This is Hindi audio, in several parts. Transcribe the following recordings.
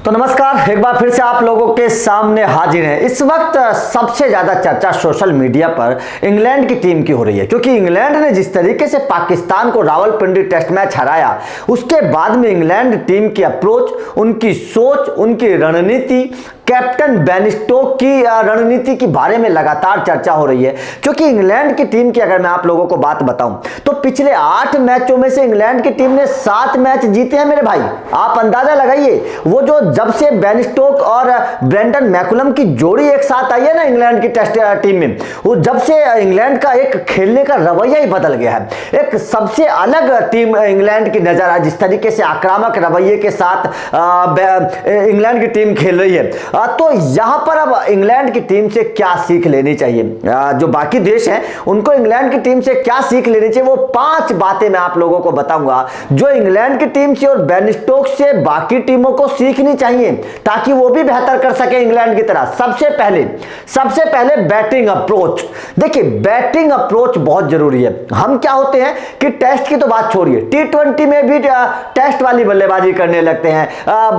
तो नमस्कार, एक बार फिर से आप लोगों के सामने हाजिर हैं। इस वक्त सबसे ज्यादा चर्चा सोशल मीडिया पर इंग्लैंड की टीम की हो रही है, क्योंकि इंग्लैंड ने जिस तरीके से पाकिस्तान को रावलपिंडी टेस्ट मैच हराया, उसके बाद में इंग्लैंड टीम की अप्रोच, उनकी सोच, उनकी रणनीति, कैप्टन बेन स्टोक्स की रणनीति के बारे में लगातार चर्चा हो रही है। क्योंकि इंग्लैंड की टीम की अगर मैं आप लोगों को बात बताऊं तो पिछले 8 मैचों में से इंग्लैंड की टीम ने 7 मैच जीते हैं मेरे भाई। आप अंदाजा लगाइए, वो जो जब से बेन स्टोक्स और ब्रेंडन मैकुलम की जोड़ी एक साथ आई है ना इंग्लैंड की टेस्ट टीम में, वो जब से इंग्लैंड का एक खेलने का रवैया ही बदल गया है। एक सबसे अलग टीम इंग्लैंड की नजर आ, जिस तरीके से आक्रामक रवैये के साथ इंग्लैंड की टीम खेल रही है। तो यहां पर अब इंग्लैंड की टीम से क्या सीख लेनी चाहिए, जो बाकी देश हैं उनको इंग्लैंड की टीम से क्या सीख लेनी चाहिए, वो 5 बातें मैं आप लोगों को बताऊंगा जो इंग्लैंड की टीम से और बेन स्टोक्स से बाकी टीमों को सीखनी चाहिए ताकि वो भी बेहतर कर सके इंग्लैंड की तरह। सबसे पहले बैटिंग अप्रोच। देखिए, बैटिंग अप्रोच बहुत जरूरी है। हम क्या होते हैं कि टेस्ट की तो बात छोड़िए, T20 में भी टेस्ट वाली बल्लेबाजी करने लगते हैं।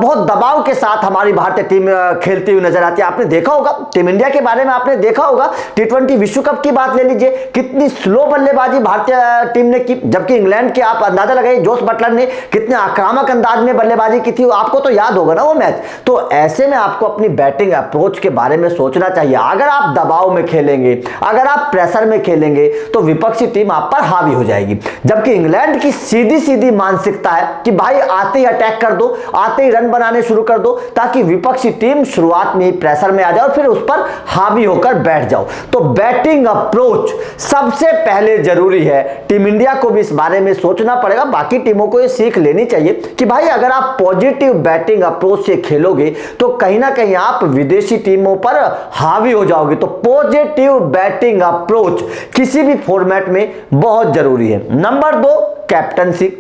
बहुत दबाव के साथ हमारी भारतीय टीम खेलती हुई नजर आती है। आपने देखा होगा टीम इंडिया के बारे में, आपने देखा होगा T20 विश्व कप की बात ले लीजिए, कितनी स्लो बल्लेबाजी भारतीय टीम ने की, जबकि इंग्लैंड के आप अंदाजा लगाइए जोस बटलर ने कितने आक्रामक अंदाज में बल्लेबाजी की थी। आपको तो याद होगा ना वो मैच। तो ऐसे में आपको अपनी बैटिंग अप्रोच के बारे में सोचना चाहिए। अगर आप दबाव में खेलेंगे, अगर आप प्रेशर में खेलेंगे तो विपक्षी टीम आप पर हावी हो जाएगी। जबकि इंग्लैंड की सीधी सीधी मानसिकता है कि भाई आते ही अटैक कर दो, आते ही रन बनाने शुरू कर दो, ताकि विपक्षी टीम शुरुआत में ही प्रेशर में आ जाओ, फिर उस पर हावी होकर बैठ जाओ। तो बैटिंग अप्रोच सबसे पहले जरूरी है। टीम इंडिया को भी इस बारे में सोचना पड़ेगा, बाकी टीमों को ये सीख लेनी चाहिए कि भाई अगर आप पॉजिटिव बैटिंग अप्रोच से खेलोगे तो कहीं ना कहीं आप विदेशी टीमों पर हावी हो जाओगे। तो पॉजिटिव बैटिंग अप्रोच किसी भी फॉर्मेट में बहुत जरूरी है। Number 2, captaincy.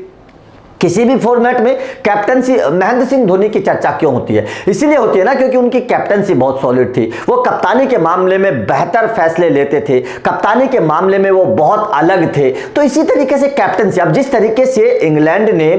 किसी भी फॉर्मेट में कैप्टनसी, महेंद्र सिंह धोनी की चर्चा क्यों होती है? इसीलिए होती है ना क्योंकि उनकी कैप्टनसी बहुत सॉलिड थी। वो कप्तानी के मामले में बेहतर फैसले लेते थे, कप्तानी के मामले में वो बहुत अलग थे। तो इसी तरीके से कैप्टनसी, अब जिस तरीके से इंग्लैंड ने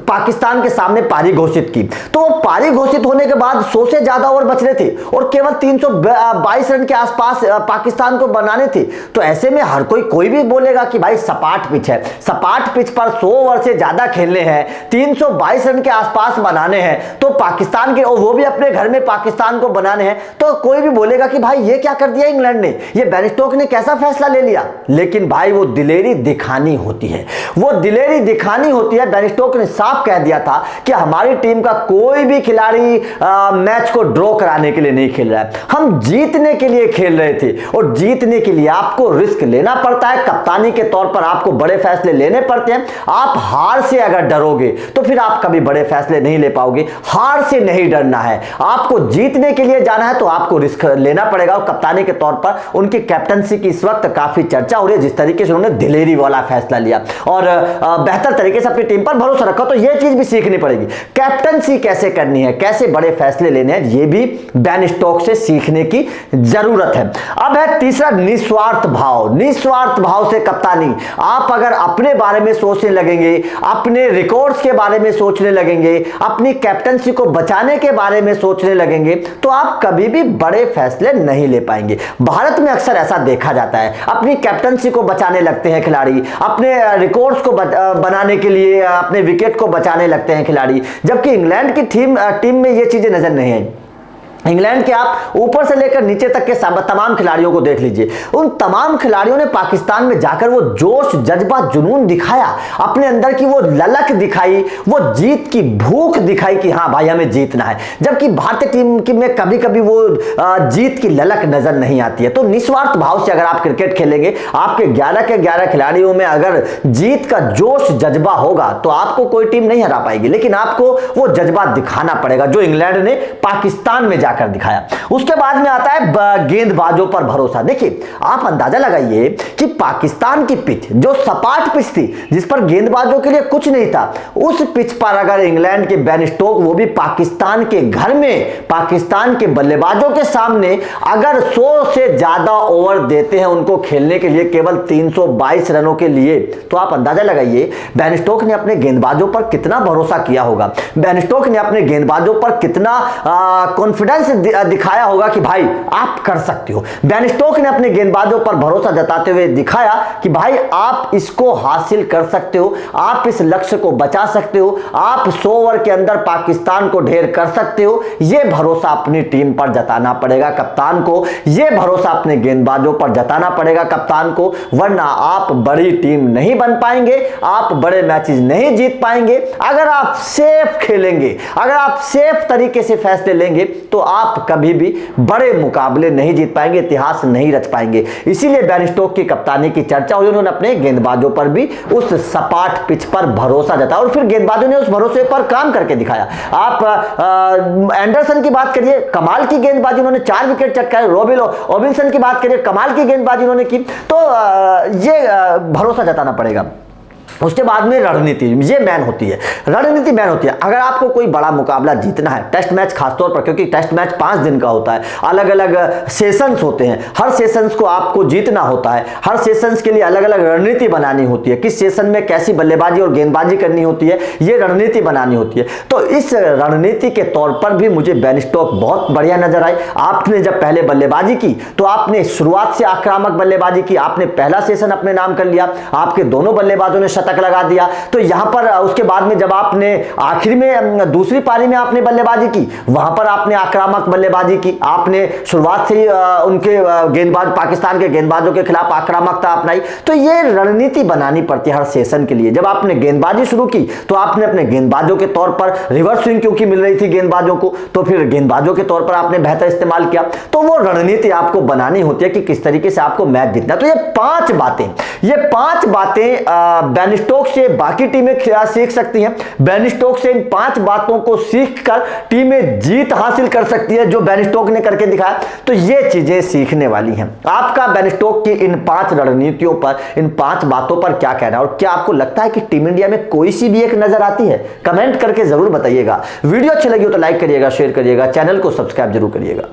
पाकिस्तान के सामने पारी घोषित की, तो वो पारी घोषित होने के बाद 100 से ज्यादा ओवर बच रहे थे और केवल 322 रन के आसपास पाकिस्तान को बनाने थे। तो ऐसे में हर कोई भी बोलेगा कि भाई सपाट पिच है, सपाट पिच पर 100 ओवर से ज्यादा खेलने हैं, 322 रन के आसपास बनाने हैं, तो पाकिस्तान के, और वो भी अपने घर में पाकिस्तान को बनाने हैं, तो कोई भी बोलेगा कि भाई ये क्या कर दिया इंग्लैंड ने, ये बेन स्टोक्स ने कैसा फैसला ले लिया। लेकिन भाई वो दिलेरी दिखानी होती है, वो दिलेरी दिखानी होती है। बेन स्टोक्स ने साफ कह दिया था कि हमारी टीम का कोई भी खिलाड़ी मैच को ड्रॉ कराने के लिए नहीं खेल रहा है, हम जीतने के लिए खेल रहे थे। और जीतने के लिए आपको रिस्क लेना पड़ता है, कप्तानी के तौर पर आपको बड़े फैसले लेने पड़ते हैं। आप हार से अगर डरोगे तो फिर आप कभी बड़े फैसले नहीं ले पाओगे। हार से नहीं डरना है, आपको जीतने के लिए जाना है, तो आपको रिस्क लेना पड़ेगा। और कप्तानी के तौर पर उनकी कैप्टनसी की इस वक्त काफी चर्चा हो रही है, जिस तरीके से उन्होंने दिलेरी वाला फैसला लिया और बेहतर तरीके से अपनी टीम पर भरोसा रखा। तो यह चीज भी सीखनी पड़ेगी, कैप्टनसी कैसे करनी है, कैसे बड़े फैसले लेने हैं, यह भी बेन स्टोक्स से सीखने की जरूरत है। अब है तीसरा, निस्वार्थ भाव। निस्वार्थ भाव से कप्तानी। आप अगर अपने बारे में सोचने लगेंगे, अपने रिकॉर्ड्स के बारे में सोचने लगेंगे, अपनी कैप्टनसी को बचाने के बारे में सोचने लगेंगे, तो आप कभी भी बड़े फैसले नहीं ले पाएंगे। भारत में अक्सर ऐसा देखा जाता है, अपनी कैप्टनसी को बचाने लगते हैं खिलाड़ी, अपने रिकॉर्ड्स को बनाने के लिए अपने विकेट को बचाने लगते हैं खिलाड़ी, जबकि इंग्लैंड की टीम में ये चीजें नजर नहीं आई। इंग्लैंड के आप ऊपर से लेकर नीचे तक के तमाम खिलाड़ियों को देख लीजिए, उन तमाम खिलाड़ियों ने पाकिस्तान में जाकर वो जोश, जज्बा, जुनून दिखाया, अपने अंदर की वो ललक दिखाई, वो जीत की भूख दिखाई कि हाँ भाई हमें जीतना है। जबकि भारतीय टीम की में कभी कभी वो जीत की ललक नजर नहीं आती है। तो निस्वार्थ भाव से अगर आप क्रिकेट खेलेंगे, आपके 11 के 11 खिलाड़ियों में अगर जीत का जोश, जज्बा होगा, तो आपको कोई टीम नहीं हरा पाएगी। लेकिन आपको वो जज्बा दिखाना पड़ेगा जो इंग्लैंड ने पाकिस्तान में कर दिखाया। उसके बाद में आता है गेंदबाजों पर भरोसा। देखिए आप अंदाजा लगाइए कि पाकिस्तान की पिच जो सपाट पिच थी, जिस पर गेंदबाजों के लिए कुछ नहीं था, उस पिच पर अगर इंग्लैंड के बेन स्टोक, वो भी पाकिस्तान के घर में, पाकिस्तान के बल्लेबाजों के सामने अगर 100 से ज्यादा ओवर देते हैं उनको खेलने के लिए केवल 322 रनों के लिए, तो आप अंदाजा लगाइए बेन स्टोक ने अपने गेंदबाजों पर कितना भरोसा किया होगा, बेन स्टोक ने अपने गेंदबाजों पर कितना कॉन्फिडेंस दिखाया होगा कि भाई आप कर सकते हो। बेन स्टोक ने अपने गेंदबाजों पर भरोसा जताते हुए दिखाया कि भाई आप इसको हासिल कर सकते हो, आप इस लक्ष्य को बचा सकते हो, आप 100 ओवर के अंदर पाकिस्तान को ढेर कर सकते हो। यह भरोसा अपनी टीम पर जताना पड़ेगा कप्तान को, यह भरोसा अपने गेंदबाजों पर जताना पड़ेगा कप्तान को, वरना आप बड़ी टीम नहीं बन पाएंगे, आप बड़े मैचेस नहीं जीत पाएंगे। अगर आप सेफ खेलेंगे, अगर आप सेफ तरीके से फैसले लेंगे तो आप कभी भी बड़े मुकाबले नहीं जीत पाएंगे, इतिहास नहीं रच पाएंगे। इसीलिए बेन स्टोक की कप्तानी की चर्चा हुई, उन्होंने अपने गेंदबाजों पर भी उस सपाट पिच पर भरोसा जताया और फिर गेंदबाजों ने उस भरोसे पर काम करके दिखाया। आप एंडरसन की बात करिए, कमाल की गेंदबाजी, उन्होंने 4 विकेट चटकाए। रॉबिन्सन की बात करिए, कमाल की गेंदबाजी उन्होंने की। तो ये भरोसा जताना पड़ेगा। उसके बाद में रणनीति, ये मैन होती है, रणनीति मैन होती है। अगर आपको कोई बड़ा मुकाबला जीतना है, टेस्ट मैच खासतौर पर, क्योंकि टेस्ट मैच 5 दिन का होता है, अलग अलग सेशंस होते हैं, हर सेशंस को आपको जीतना होता है, हर सेशंस के लिए अलग अलग रणनीति बनानी होती है, किस सेशन में कैसी बल्लेबाजी और गेंदबाजी करनी होती है, ये रणनीति बनानी होती है। तो इस रणनीति के तौर पर भी मुझे बेन स्टोक बहुत बढ़िया नजर आए। आपने जब पहले बल्लेबाजी की तो आपने शुरुआत से आक्रामक बल्लेबाजी की, आपने पहला सेशन अपने नाम कर लिया, आपके दोनों बल्लेबाजों ने शतक लगा दिया। तो यहां पर उसके बाद में जब आपने आखिर में दूसरी पारी में आपने बल्लेबाजी की, वहां पर आपने आक्रामक बल्लेबाजी की, आपने शुरुआत से ही उनके गेंदबाज, पाकिस्तान के गेंदबाजों के खिलाफ आक्रामकता अपनाई। तो ये रणनीति बनानी पड़ती है हर सेशन के लिए। जब आपने गेंदबाजी शुरू की तो आपने अपने गेंदबाजों के तौर पर रिवर्स स्विंग क्योंकि मिल रही थी गेंदबाजों को, तो फिर गेंदबाजों के तौर पर आपने बेहतर इस्तेमाल किया। तो वो रणनीति आपको बनानी होती है कि किस तरीके से आपको मैच जीतना। तो ये 5 बातें बेन स्टोक से बाकी टीमें सीख सकती हैं। बेन स्टोक से इन 5 बातों को सीखकर टीमें जीत हासिल कर सकती है, जो बेन स्टोक ने करके दिखाया। तो ये चीजें सीखने वाली हैं। आपका बेन स्टोक की इन 5 रणनीतियों पर, इन 5 बातों पर क्या कहना है, और क्या आपको लगता है कि टीम इंडिया में कोई सी भी एक नजर आती है? कमेंट करके जरूर बताइएगा। वीडियो अच्छी लगी हो तो लाइक करिएगा, शेयर करिएगा, चैनल को सब्सक्राइब जरूर करिएगा।